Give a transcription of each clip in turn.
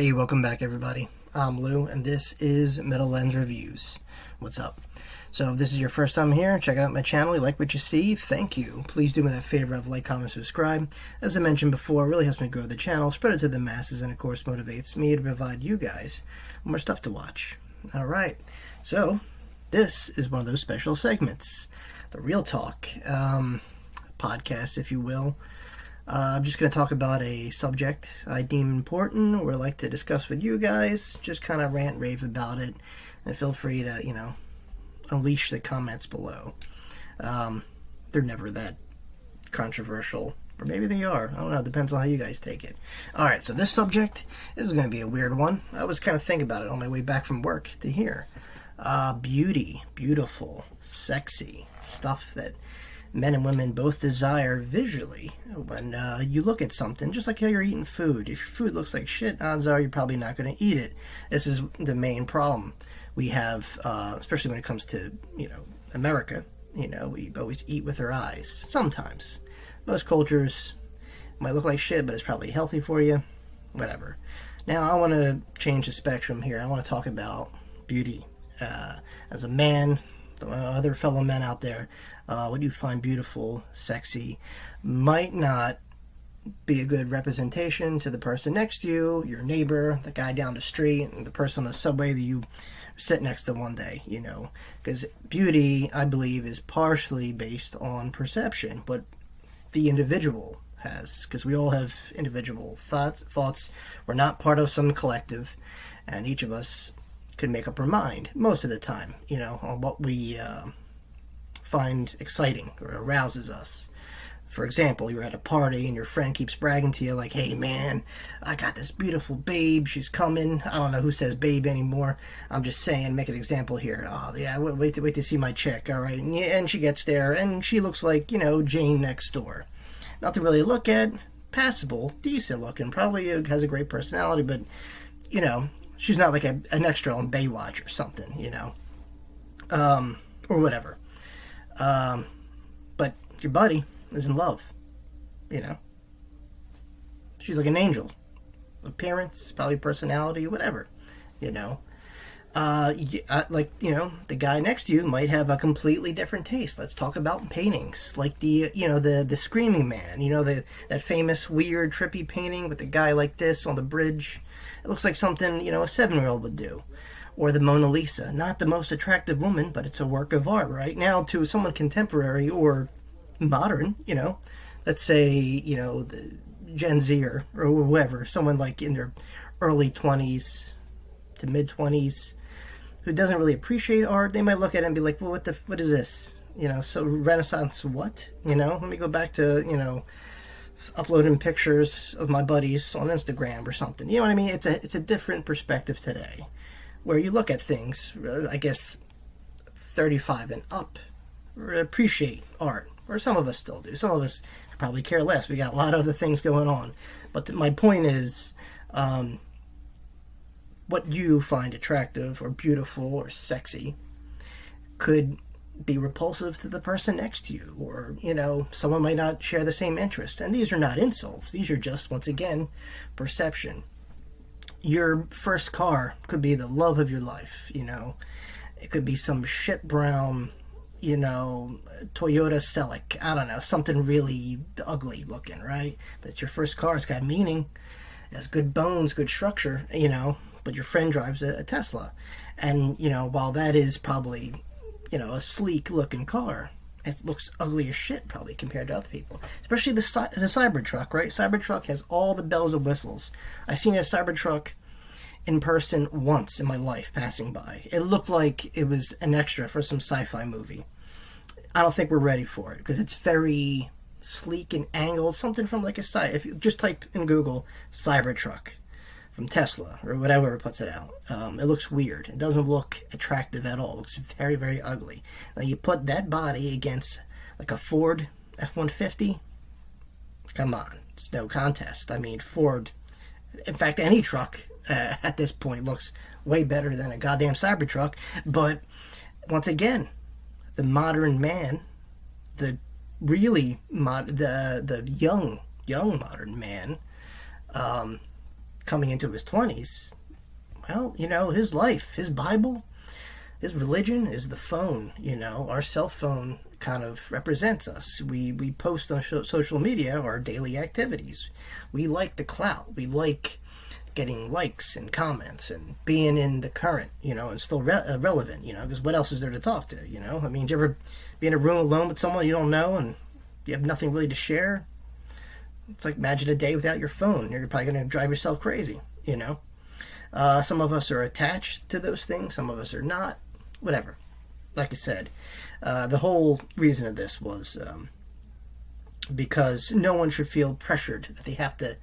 Hey, welcome back everybody. I'm Lou, and this is Metal Lens Reviews. What's up? So if this is your first time here, checking out my channel, you like what you see, thank you. Please do me that favor of like, comment, subscribe. As I mentioned before, it really helps me grow the channel, spread it to the masses, and of course motivates me to provide you guys more stuff to watch. Alright, so this is one of those special segments. The Real Talk podcast, if you will. I'm just going to talk about a subject I deem important or like to discuss with you guys. Just kind of rant, rave about it. And feel free to, unleash the comments below. They're never that controversial. Or maybe they are. I don't know. It depends on how you guys take it. Alright, so this subject, this is going to be a weird one. I was kind of thinking about it on my way back from work to here. Beauty, beautiful, sexy, stuff that men and women both desire visually when you look at something, just like how you're eating food. If your food looks like shit, odds are you're probably not going to eat it. This is the main problem we have, especially when it comes to, America. We always eat with our eyes. Sometimes. Most cultures might look like shit, but it's probably healthy for you. Whatever. Now, I want to change the spectrum here. I want to talk about beauty. As a man, other fellow men out there, what you find beautiful, sexy, might not be a good representation to the person next to you, your neighbor, the guy down the street, and the person on the subway that you sit next to one day, because beauty, I believe, is partially based on perception, but the individual has, because we all have individual thoughts. We're not part of some collective, and each of us could make up our mind most of the time, on what we find exciting or arouses us. For example, you're at a party and your friend keeps bragging to you like, hey man, I got this beautiful babe, she's coming. I don't know who says babe anymore. I'm just saying, make an example here. Oh yeah, wait to see my chick, alright. And she gets there and she looks like, Jane next door. Nothing really to look at, passable, decent looking, probably has a great personality, but, she's not like an extra on Baywatch or something, or whatever. But your buddy is in love, She's like an angel. Appearance, probably personality, whatever, the guy next to you might have a completely different taste. Let's talk about paintings, like the Screaming Man, that famous weird trippy painting with the guy like this on the bridge. It looks like something, a 7-year-old would do. Or the Mona Lisa. Not the most attractive woman, but it's a work of art, right? Now, to someone contemporary or modern, let's say, the Gen Z or whoever, someone like in their early 20s to mid-20s who doesn't really appreciate art, they might look at it and be like, well, what is this? So Renaissance what? Let me go back to, uploading pictures of my buddies on Instagram or something. You know what I mean? It's a different perspective today, where you look at things, I guess, 35 and up, appreciate art, or some of us still do. Some of us probably care less. We got a lot of other things going on. But my point is, what you find attractive or beautiful or sexy could be repulsive to the person next to you, or someone might not share the same interest. And these are not insults. These are just, once again, perception. Your first car could be the love of your life. It could be some shit brown, Toyota Celic. I don't know, something really ugly looking, right? But it's your first car. It's got meaning. It has good bones, good structure, but your friend drives a Tesla. And, while that is probably, a sleek looking car, it looks ugly as shit probably compared to other people. Especially the Cybertruck, right? Cybertruck has all the bells and whistles. I've seen a Cybertruck in person once in my life passing by. It looked like it was an extra for some sci-fi movie. I don't think we're ready for it because it's very sleek and angled. Something from like if you just type in Google Cybertruck from Tesla or whatever puts it out, it looks weird. It doesn't look attractive at all. It looks very, very ugly. Now you put that body against like a Ford F-150, come on, it's no contest. I mean, Ford, in fact, any truck at this point looks way better than a goddamn Cybertruck. But once again, the modern man, the really the young modern man, coming into his 20s, well, his life, his Bible, his religion is the phone. Our cell phone kind of represents us. We post on social media our daily activities. We like the clout. We like getting likes and comments and being in the current, and still relevant, because what else is there to talk to, I mean, do you ever be in a room alone with someone you don't know and you have nothing really to share? It's like, imagine a day without your phone. You're probably going to drive yourself crazy, Some of us are attached to those things. Some of us are not. Whatever. Like I said, the whole reason of this was because no one should feel pressured that they have to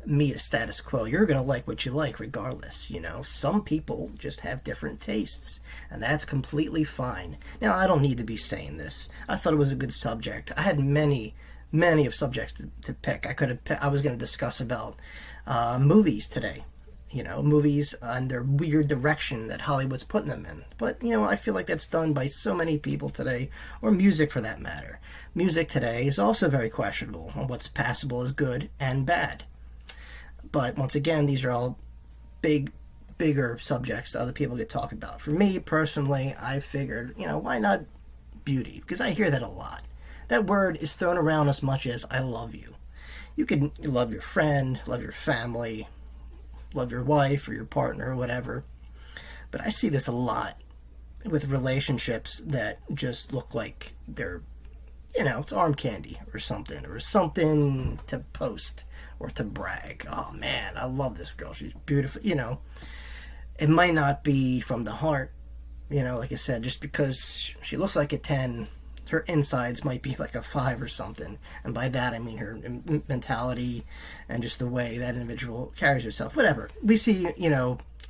meet a status quo. You're going to like what you like regardless, Some people just have different tastes, and that's completely fine. Now, I don't need to be saying this. I thought it was a good subject. I had many of subjects to pick. I was going to discuss about movies today. Movies and their weird direction that Hollywood's putting them in. But, I feel like that's done by so many people today, or music for that matter. Music today is also very questionable on what's passable as good and bad. But, once again, these are all bigger subjects that other people get talked about. For me, personally, I figured, why not beauty? Because I hear that a lot. That word is thrown around as much as I love you. You can love your friend, love your family, love your wife or your partner or whatever. But I see this a lot with relationships that just look like they're, it's arm candy or something to post or to brag. Oh man, I love this girl. She's beautiful. It might not be from the heart, like I said, just because she looks like a 10, her insides might be like a 5 or something. And by that, I mean her mentality and just the way that individual carries herself. Whatever. We see,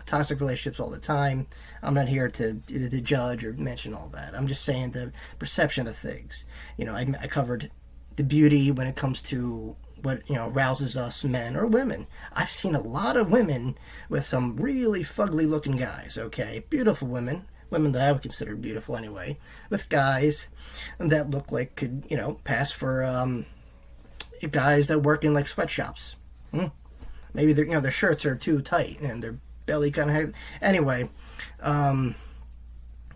toxic relationships all the time. I'm not here to judge or mention all that. I'm just saying the perception of things. I covered the beauty when it comes to what, rouses us, men or women. I've seen a lot of women with some really fugly looking guys, okay? Beautiful women that I would consider beautiful anyway, with guys that look like could, pass for guys that work in like sweatshops. Maybe their shirts are too tight and their belly kind of. Anyway,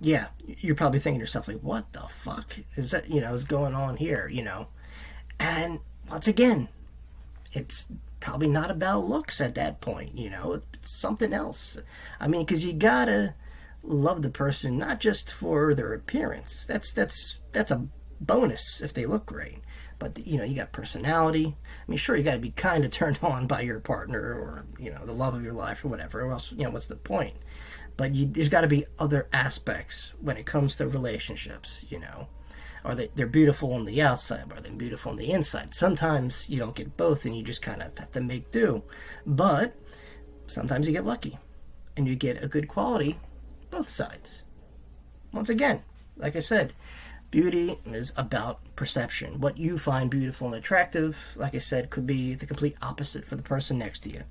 yeah, you're probably thinking to yourself like, what the fuck is that? Is going on here? And once again, it's probably not about looks at that point. It's something else. I mean, because you gotta love the person not just for their appearance. That's a bonus if they look great. But you got personality. I mean, sure, you got to be kind of turned on by your partner or the love of your life or whatever. Or else, what's the point? But there's got to be other aspects when it comes to relationships. Are they're beautiful on the outside? Are they beautiful on the inside? Sometimes you don't get both, and you just kind of have to make do. But sometimes you get lucky, and you get a good quality. Both sides. Once again, like I said, beauty is about perception. What you find beautiful and attractive, like I said, could be the complete opposite for the person next to you.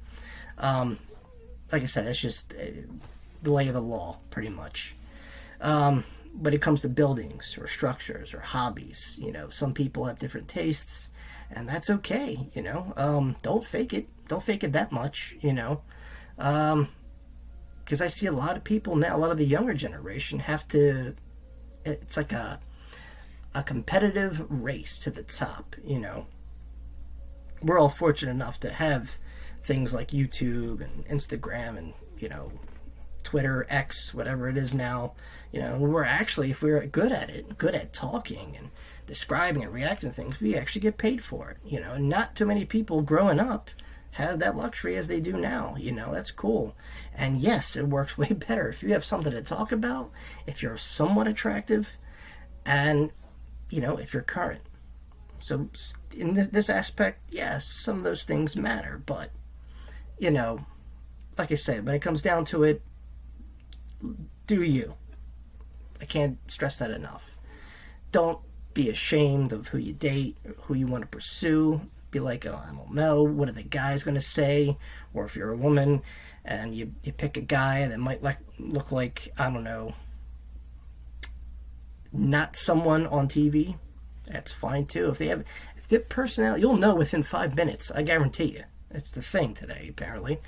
Like I said, it's just the lay of the law, pretty much. When it comes to buildings or structures or hobbies, some people have different tastes, and that's okay, Don't fake it. Don't fake it that much, because I see a lot of people now, a lot of the younger generation have to, it's like a competitive race to the top, We're all fortunate enough to have things like YouTube and Instagram and, Twitter, X, whatever it is now, we're actually, if we're good at it, good at talking and describing and reacting to things, we actually get paid for it, Not too many people growing up have that luxury as they do now. That's cool. And yes, it works way better if you have something to talk about, if you're somewhat attractive, and if you're current. So in this aspect, yes, some of those things matter, but like I said, when it comes down to it, do you. I can't stress that enough. Don't be ashamed of who you date, who you want to pursue. Be like, oh, I don't know, what are the guys going to say? Or if you're a woman and you pick a guy that might look like, I don't know, not someone on TV, that's fine too. If their personality, you'll know within 5 minutes, I guarantee you. It's the thing today, apparently.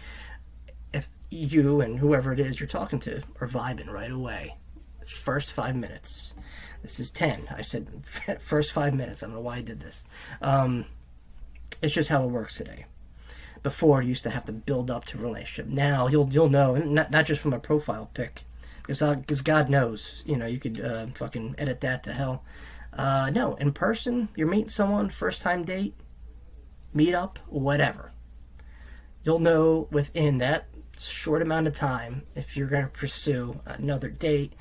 If you and whoever it is you're talking to are vibing right away, first 5 minutes. This is 10. I said first 5 minutes. I don't know why I did this. It's just how it works today. Before, you used to have to build up to a relationship. Now, you'll know, not just from a profile pic, because God knows, you could fucking edit that to hell. No, in person, you're meeting someone, first time date, meet up, whatever. You'll know within that short amount of time if you're going to pursue another date,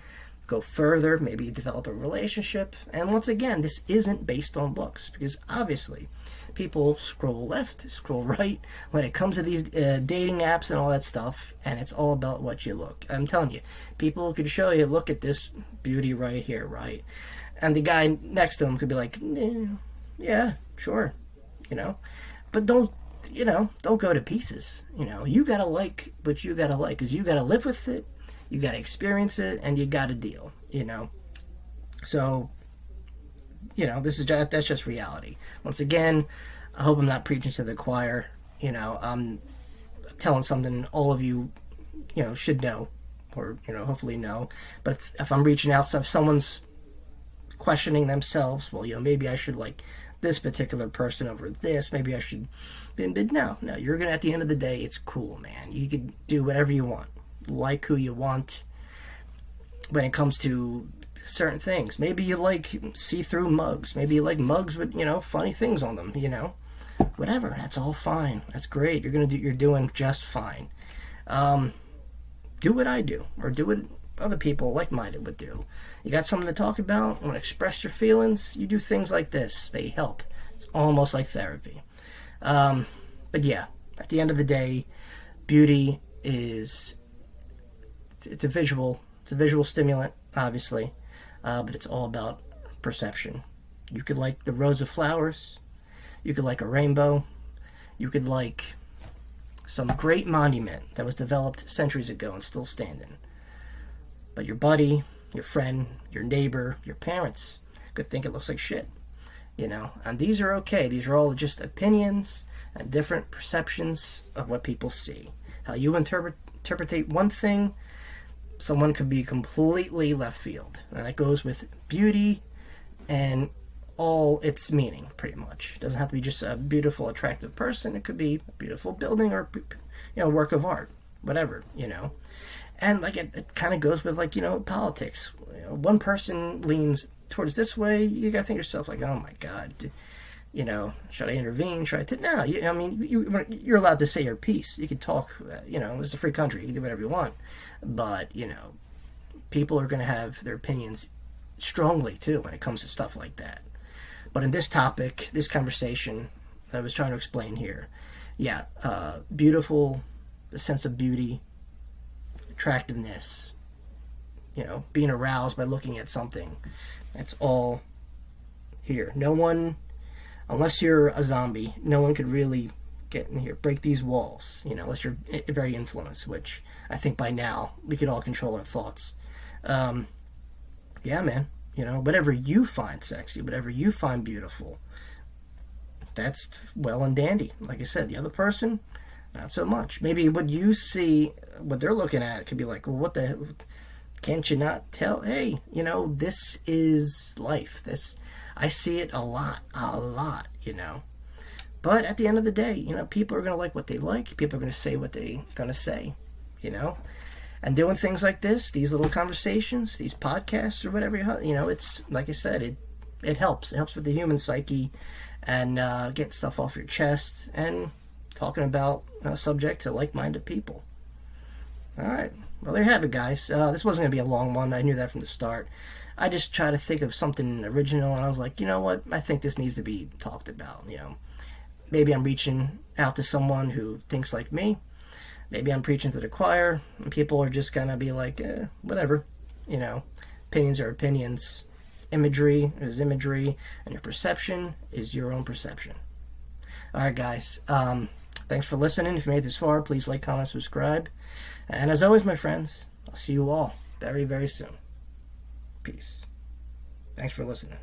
go further, maybe develop a relationship. And once again, this isn't based on looks, because obviously people scroll left, scroll right when it comes to these dating apps and all that stuff, and it's all about what you look. I'm telling you, people could show you, look at this beauty right here, right? And the guy next to him could be like, yeah, sure, but don't go to pieces. You gotta like what you gotta like, because you gotta live with it, you gotta experience it, and you gotta deal. So that's just reality. Once again, I hope I'm not preaching to the choir. I'm telling something all of you, should know, or hopefully know. But if I'm reaching out, so if someone's questioning themselves, well, maybe I should like this particular person over this. Maybe I should. But no, you're gonna. At the end of the day, it's cool, man. You can do whatever you want, like who you want. When it comes to certain things, maybe you like see-through mugs. Maybe you like mugs with funny things on them. Whatever. That's all fine. That's great. You're doing just fine. Do what I do, or do what other people like-minded would do. You got something to talk about, want to express your feelings, you do things like this. They help. It's almost like therapy. But yeah, at the end of the day, beauty is it's a visual stimulant, obviously, but it's all about perception. You could like the rows of flowers, you could like a rainbow, you could like some great monument that was developed centuries ago and still standing. But your buddy, your friend, your neighbor, your parents could think it looks like shit. And these are okay. These are all just opinions and different perceptions of what people see. How you interpret one thing, someone could be completely left field. And that goes with beauty and all its meaning, pretty much. It doesn't have to be just a beautiful, attractive person. It could be a beautiful building or work of art, whatever, And like it kind of goes with politics. One person leans towards this way, you gotta think to yourself like, oh my God, should I intervene? Should I? No, you're allowed to say your piece. You can talk. It's a free country. You can do whatever you want. But people are gonna have their opinions strongly too when it comes to stuff like that. But in this topic, this conversation that I was trying to explain here, beautiful, the sense of beauty, attractiveness, being aroused by looking at something. That's all here. No one, unless you're a zombie, no one could really get in here, break these walls, unless you're very influenced, which I think by now we could all control our thoughts. Yeah, man, whatever you find sexy, whatever you find beautiful, that's well and dandy. Like I said, the other person, not so much. Maybe what you see, what they're looking at, could be like, well, what the, can't you not tell? Hey, this is life. I see it a lot. But at the end of the day, people are going to like what they like. People are going to say what they're going to say, And doing things like this, these little conversations, these podcasts or whatever, it's, like I said, it helps. It helps with the human psyche and getting stuff off your chest and talking about a subject to like-minded people. All right. Well, there you have it, guys. This wasn't going to be a long one. I knew that from the start. I just tried to think of something original, and I was like, you know what? I think this needs to be talked about. Maybe I'm reaching out to someone who thinks like me. Maybe I'm preaching to the choir, and people are just going to be like, whatever. Opinions are opinions. Imagery is imagery, and your perception is your own perception. All right, guys. Thanks for listening. If you made it this far, please like, comment, subscribe. And as always, my friends, I'll see you all very, very soon. Peace. Thanks for listening.